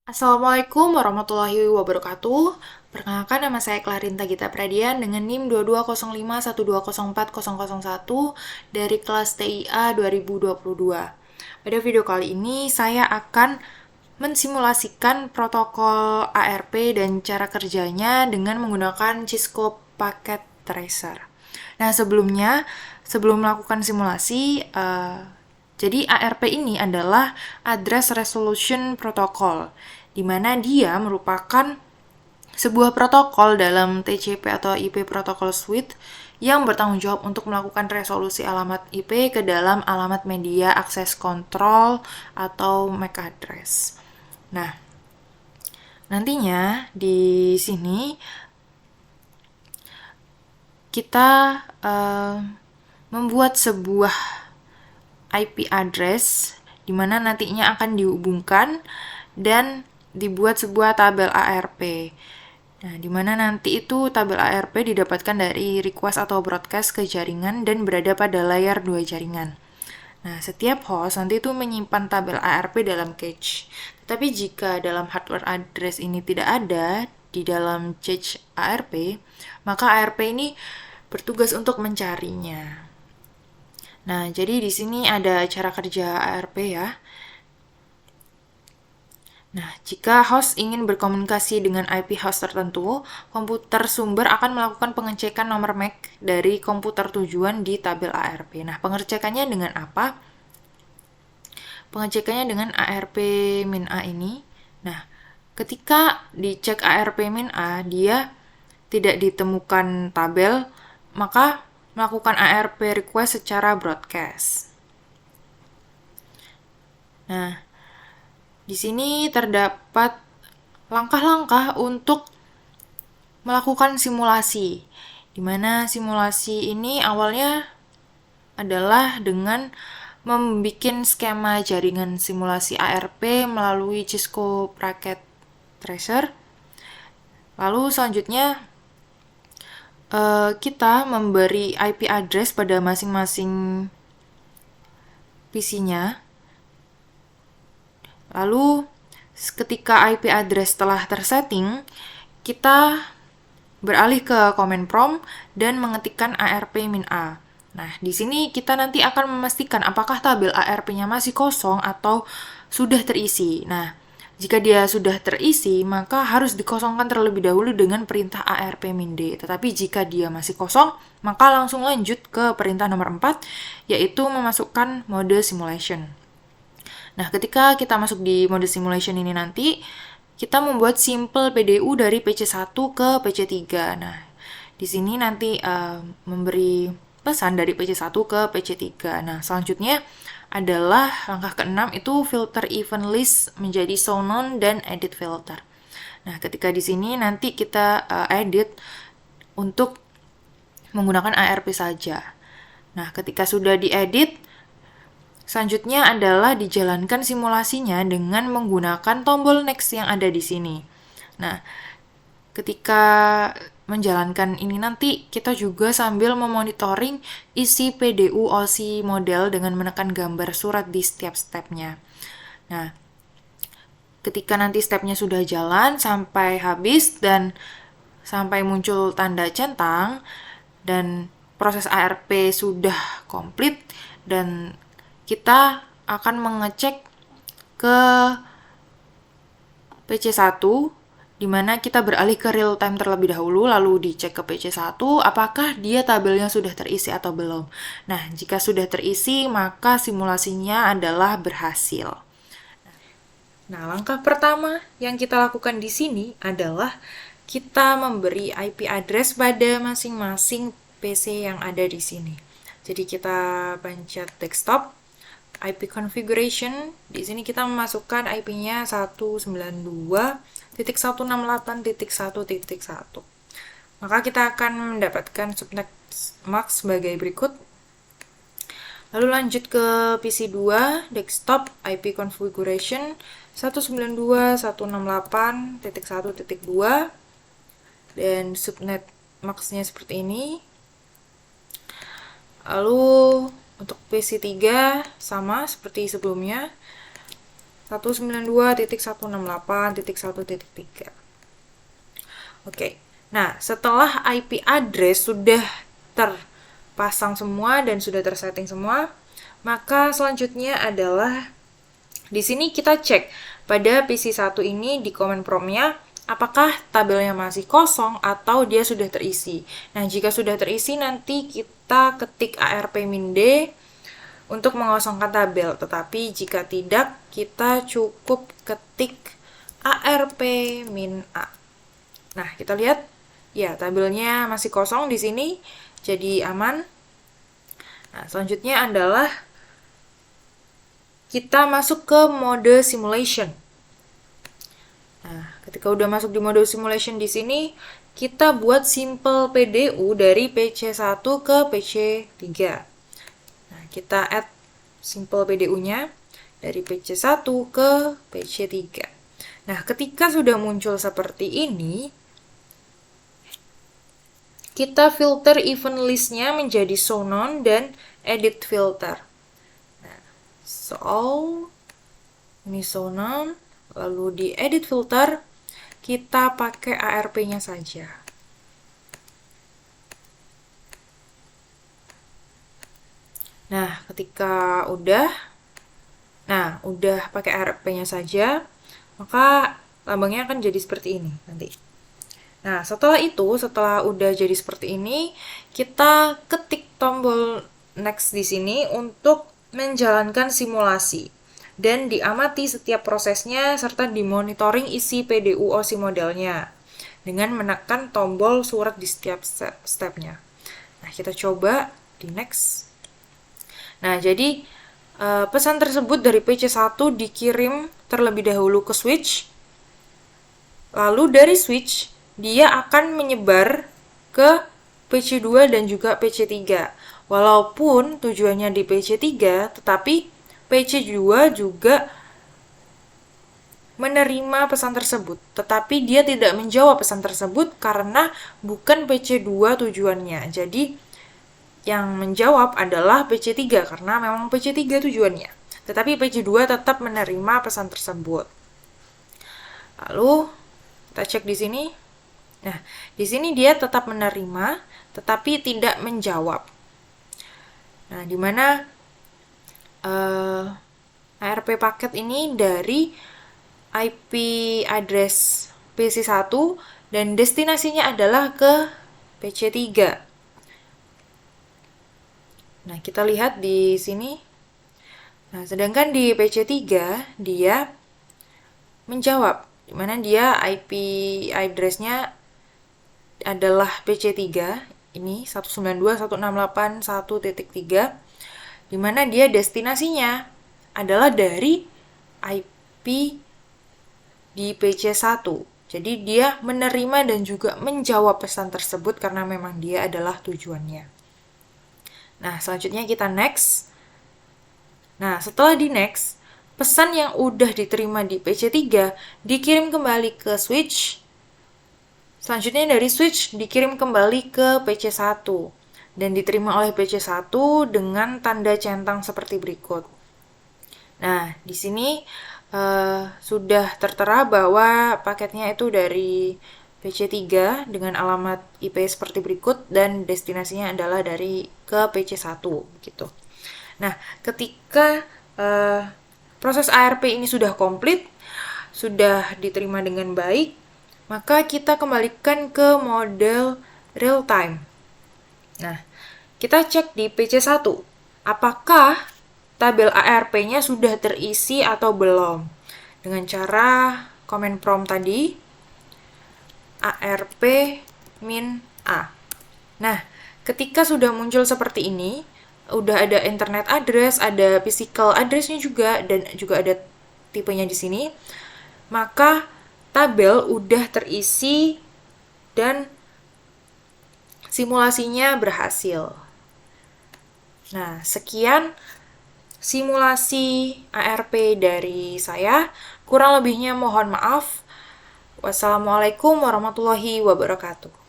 Assalamualaikum warahmatullahi wabarakatuh. Perkenalkan, nama saya Clarinta Gita Pradian dengan NIM 220512040001 dari kelas TIA 2022. Pada video kali ini saya akan mensimulasikan protokol ARP dan cara kerjanya dengan menggunakan Cisco Packet Tracer. Nah, sebelum melakukan simulasi, jadi ARP ini adalah Address Resolution Protocol, di mana dia merupakan sebuah protokol dalam TCP atau IP Protocol Suite yang bertanggung jawab untuk melakukan resolusi alamat IP ke dalam alamat media akses kontrol atau MAC address. Nah, nantinya di sini kita membuat sebuah IP address di mana nantinya akan dihubungkan dan dibuat sebuah tabel ARP. Nah, di mana nanti itu tabel ARP didapatkan dari request atau broadcast ke jaringan dan berada pada layar 2 jaringan. Nah, setiap host nanti itu menyimpan tabel ARP dalam cache. Tetapi jika dalam hardware address ini tidak ada di dalam cache ARP, maka ARP ini bertugas untuk mencarinya. Nah, jadi di sini ada cara kerja ARP ya. Nah, jika host ingin berkomunikasi dengan IP host tertentu, komputer sumber akan melakukan pengecekan nomor MAC dari komputer tujuan di tabel ARP. Nah, pengecekannya dengan apa? Pengecekannya dengan ARP-A ini. Nah, ketika dicek ARP-A, dia tidak ditemukan tabel, maka melakukan ARP request secara broadcast. Nah, di sini terdapat langkah-langkah untuk melakukan simulasi, di mana simulasi ini awalnya adalah dengan membuat skema jaringan simulasi ARP melalui Cisco Packet Tracer. Lalu selanjutnya kita memberi IP address pada masing-masing PC-nya. Lalu ketika IP address telah tersetting, kita beralih ke command prompt dan mengetikkan ARP-A. Nah, di sini kita nanti akan memastikan apakah tabel ARP-nya masih kosong atau sudah terisi. Nah, jika dia sudah terisi, maka harus dikosongkan terlebih dahulu dengan perintah ARP-D. Tetapi jika dia masih kosong, maka langsung lanjut ke perintah nomor 4, yaitu memasukkan mode simulation. Nah, ketika kita masuk di mode simulation ini nanti, kita membuat simple PDU dari PC1 ke PC3. Nah, di sini nanti memberi pesan dari PC1 ke PC3. Nah, selanjutnya adalah langkah ke-6 itu filter event list menjadi show none dan edit filter. Nah, ketika di sini nanti kita edit untuk menggunakan ARP saja. Nah, ketika sudah diedit, selanjutnya adalah dijalankan simulasinya dengan menggunakan tombol next yang ada di sini. Nah, ketika menjalankan ini nanti kita juga sambil memonitoring isi PDU OSI model dengan menekan gambar surat di setiap stepnya. Nah, ketika nanti stepnya sudah jalan sampai habis dan sampai muncul tanda centang dan proses ARP sudah komplit dan kita akan mengecek ke PC1 di mana kita beralih ke real time terlebih dahulu, lalu dicek ke PC1 apakah dia tabelnya sudah terisi atau belum. Nah, jika sudah terisi, maka simulasinya adalah berhasil. Nah, langkah pertama yang kita lakukan di sini adalah kita memberi IP address pada masing-masing PC yang ada di sini. Jadi kita pencet desktop, IP configuration. Di sini kita memasukkan IP-nya 192.168.1.1. Maka kita akan mendapatkan subnet MAC sebagai berikut. Lalu lanjut ke PC2, desktop, IP configuration 192.168.1.2 dan subnet MAC-nya seperti ini. Lalu untuk PC3 sama seperti sebelumnya. 192.168.1.3. Oke. Nah, setelah IP address sudah terpasang semua dan sudah tersetting semua, maka selanjutnya adalah di sini kita cek pada PC1 ini di command prompt-nya apakah tabelnya masih kosong atau dia sudah terisi. Nah, jika sudah terisi nanti kita ketik arp-d untuk mengosongkan tabel. Tetapi jika tidak, kita cukup ketik arp-a. Nah, kita lihat ya tabelnya masih kosong di sini, jadi aman. Nah, selanjutnya adalah kita masuk ke mode simulation. Nah, ketika udah masuk di mode simulation di sini, kita buat simple PDU dari PC1 ke PC3. Nah, kita add simple PDU-nya dari PC1 ke PC3. Nah, ketika sudah muncul seperti ini, kita filter event list-nya menjadi show none dan edit filter. Nah, ini show none, lalu di edit filter, kita pakai ARP-nya saja. Nah, ketika udah pakai ARP-nya saja, maka lambangnya akan jadi seperti ini nanti. Nah, setelah udah jadi seperti ini, kita ketik tombol next di sini untuk menjalankan simulasi dan diamati setiap prosesnya serta dimonitoring isi PDU OSI modelnya dengan menekan tombol surat di setiap stepnya. Nah, kita coba di next. Nah, jadi pesan tersebut dari PC1 dikirim terlebih dahulu ke switch, lalu dari switch dia akan menyebar ke PC2 dan juga PC3. Walaupun tujuannya di PC3, tetapi PC2 juga menerima pesan tersebut. Tetapi dia tidak menjawab pesan tersebut karena bukan PC2 tujuannya. Jadi, yang menjawab adalah PC3 karena memang PC3 tujuannya. Tetapi PC2 tetap menerima pesan tersebut. Lalu, kita cek di sini. Nah, di sini dia tetap menerima, tetapi tidak menjawab. Nah, di mana ARP paket ini dari IP address PC1 dan destinasinya adalah ke PC3. Nah, kita lihat di sini. Nah, sedangkan di PC3 dia menjawab, di mana dia IP address-nya adalah PC3, ini 192.168.1.3, di mana dia destinasinya adalah dari IP di PC1. Jadi dia menerima dan juga menjawab pesan tersebut karena memang dia adalah tujuannya. Nah, selanjutnya kita next. Nah, setelah di next, pesan yang udah diterima di PC3 dikirim kembali ke switch. Selanjutnya dari switch dikirim kembali ke PC1 dan diterima oleh PC1 dengan tanda centang seperti berikut. Nah, di sini sudah tertera bahwa paketnya itu dari PC3 dengan alamat IP seperti berikut dan destinasinya adalah dari ke PC1 gitu. Nah, ketika proses ARP ini sudah komplit, sudah diterima dengan baik, maka kita kembalikan ke model real time. Nah, kita cek di PC1, apakah tabel ARP-nya sudah terisi atau belum. Dengan cara command prompt tadi, arp-a. Nah, ketika sudah muncul seperti ini, udah ada internet address, ada physical address-nya juga, dan juga ada tipenya di sini, maka tabel udah terisi dan simulasinya berhasil. Nah, sekian simulasi ARP dari saya. Kurang lebihnya mohon maaf. Wassalamualaikum warahmatullahi wabarakatuh.